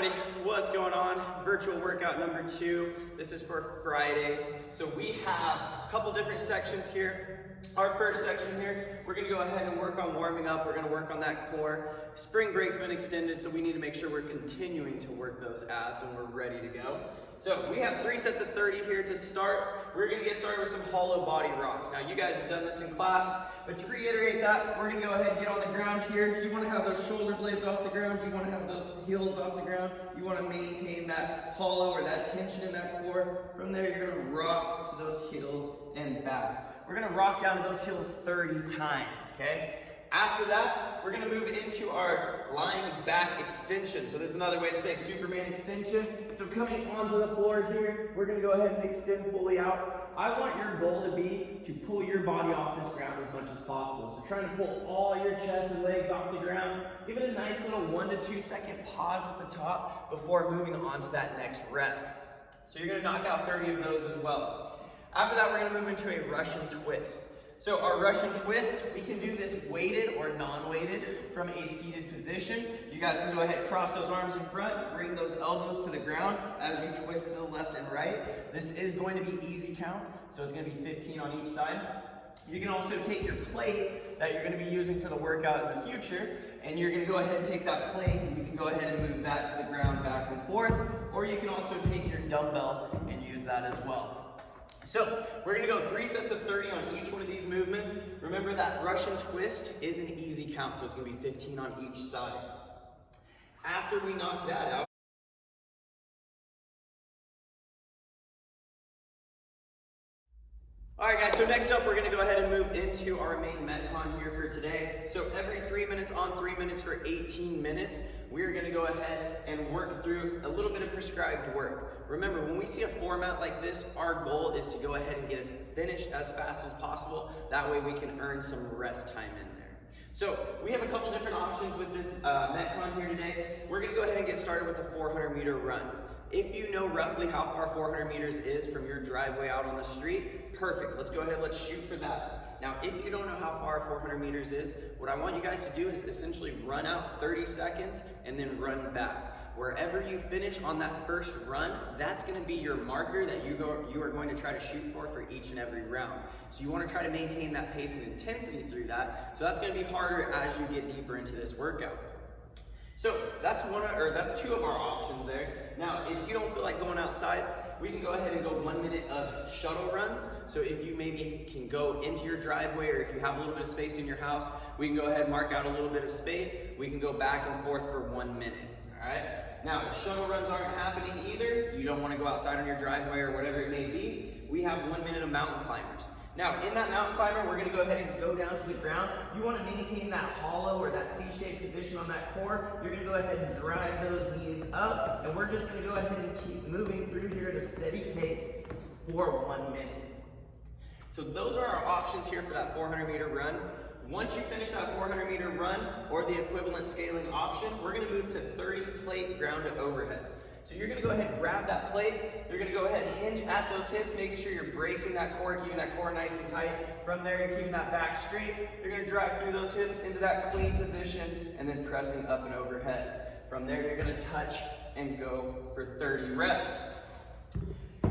everybody, what's going on? Virtual workout number 2. This is for Friday. So we have a couple different sections here. Our first section here, we're going to go ahead and work on warming up. We're going to work on that core. Spring break's been extended, so we need to make sure we're continuing to work those abs and we're ready to go. So we have 3 sets of 30 here to start. We're going to get started with some hollow body rocks. Now you guys have done this in class, but to reiterate that, we're going to go ahead and get on the ground here. You want to have those shoulder blades off the ground. You want to have those heels off the ground. You want to maintain that hollow or that tension in that core. From there, you're going to rock to those heels and back. We're going to rock down to those heels 30 times, okay? After that, we're going to move into our lying back extension. So this is another way to say Superman extension. So coming onto the floor here, we're going to go ahead and extend fully out. I want your goal to be to pull your body off this ground as much as possible. So trying to pull all your chest and legs off the ground. Give it a nice little 1 to 2 second pause at the top before moving on to that next rep. So you're going to knock out 30 of those as well. After that, we're going to move into a Russian twist. So our Russian twist, we can do this weighted or non-weighted from a seated position. You guys can go ahead, cross those arms in front, bring those elbows to the ground as you twist to the left and right. This is going to be easy count, so it's going to be 15 on each side. You can also take your plate that you're going to be using for the workout in the future, and you're going to go ahead and take that plate and you can go ahead and move that to the ground back and forth, or you can also take your dumbbell and use that as well. So we're going to go 3 sets of 30 on each one of these movements. Remember that Russian twist is an easy count, so it's going to be 15 on each side. After we knock that out, all right guys, so next up we're going to go ahead and move into our main Metcon here for today. So every 3 minutes on, 3 minutes for 18 minutes, we're going to go ahead and work through a little bit of prescribed work. Remember, when we see a format like this, our goal is to go ahead and get us finished as fast as possible. That way we can earn some rest time in there. So we have a couple different options with this Metcon here today. We're going to go ahead and get started with a 400-meter run. If you know roughly how far 400 meters is from your driveway out on the street, perfect. Let's go ahead, let's shoot for that. Now, if you don't know how far 400 meters is, what I want you guys to do is essentially run out 30 seconds and then run back. Wherever you finish on that first run, that's going to be your marker that you are going to try to shoot for each and every round. So you want to try to maintain that pace and intensity through that. So that's going to be harder as you get deeper into this workout. So that's 2 of our options there. Now, if you don't feel like going outside, we can go ahead and go 1 minute of shuttle runs. So if you maybe can go into your driveway, or if you have a little bit of space in your house, we can go ahead and mark out a little bit of space. We can go back and forth for 1 minute, all right? Now, if shuttle runs aren't happening either, you don't want to go outside on your driveway or whatever it may be, we have 1 minute of mountain climbers. Now, in that mountain climber, we're going to go ahead and go down to the ground. You want to maintain that hollow or that C-shaped position on that core. You're going to go ahead and drive those knees up, and we're just going to go ahead and keep moving through here at a steady pace for 1 minute. So those are our options here for that 400-meter run. Once you finish that 400-meter run, or the equivalent scaling option, we're going to move to 30 plate ground to overhead. So you're going to go ahead and grab that plate. You're going to go ahead and hinge at those hips, making sure you're bracing that core, keeping that core nice and tight. From there, you're keeping that back straight. You're going to drive through those hips into that clean position and then pressing up and overhead. From there, you're going to touch and go for 30 reps.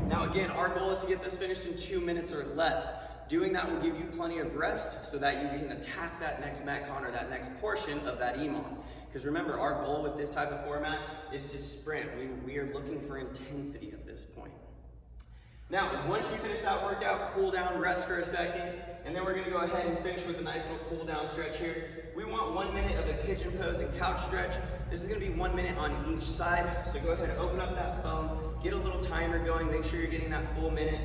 Now again, our goal is to get this finished in 2 minutes or less. Doing that will give you plenty of rest so that you can attack that next Metcon or that next portion of that EMOM. Because remember, our goal with this type of format is to sprint. We are looking for intensity at this point. Now, once you finish that workout, cool down, rest for a second, and then we're going to go ahead and finish with a nice little cool down stretch here. We want 1 minute of a pigeon pose and couch stretch. This is going to be 1 minute on each side. So go ahead and open up that phone, get a little timer going, make sure you're getting that full minute.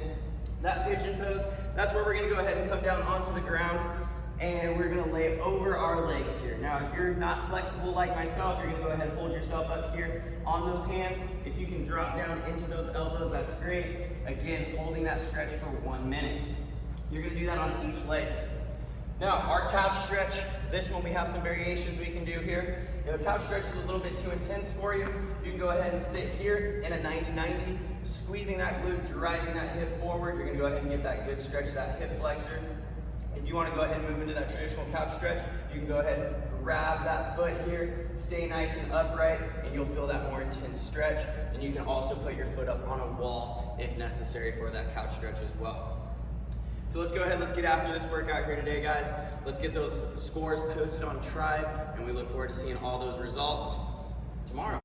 That pigeon pose, that's where we're going to go ahead and come down onto the ground. And we're going to lay over our legs here. Now, if you're not flexible like myself, you're going to go ahead and hold yourself up here on those hands. If you can drop down into those elbows, that's great. Again, holding that stretch for 1 minute. You're going to do that on each leg. Now, our couch stretch, this one we have some variations we can do here. If the couch stretch is a little bit too intense for you, you can go ahead and sit here in a 90-90, squeezing that glute, driving that hip forward. You're going to go ahead and get that good stretch of that hip flexor. If you want to go ahead and move into that traditional couch stretch, you can go ahead and grab that foot here, stay nice and upright, and you'll feel that more intense stretch. And you can also put your foot up on a wall if necessary for that couch stretch as well. So let's go ahead and let's get after this workout here today, guys. Let's get those scores posted on Tribe, and we look forward to seeing all those results tomorrow.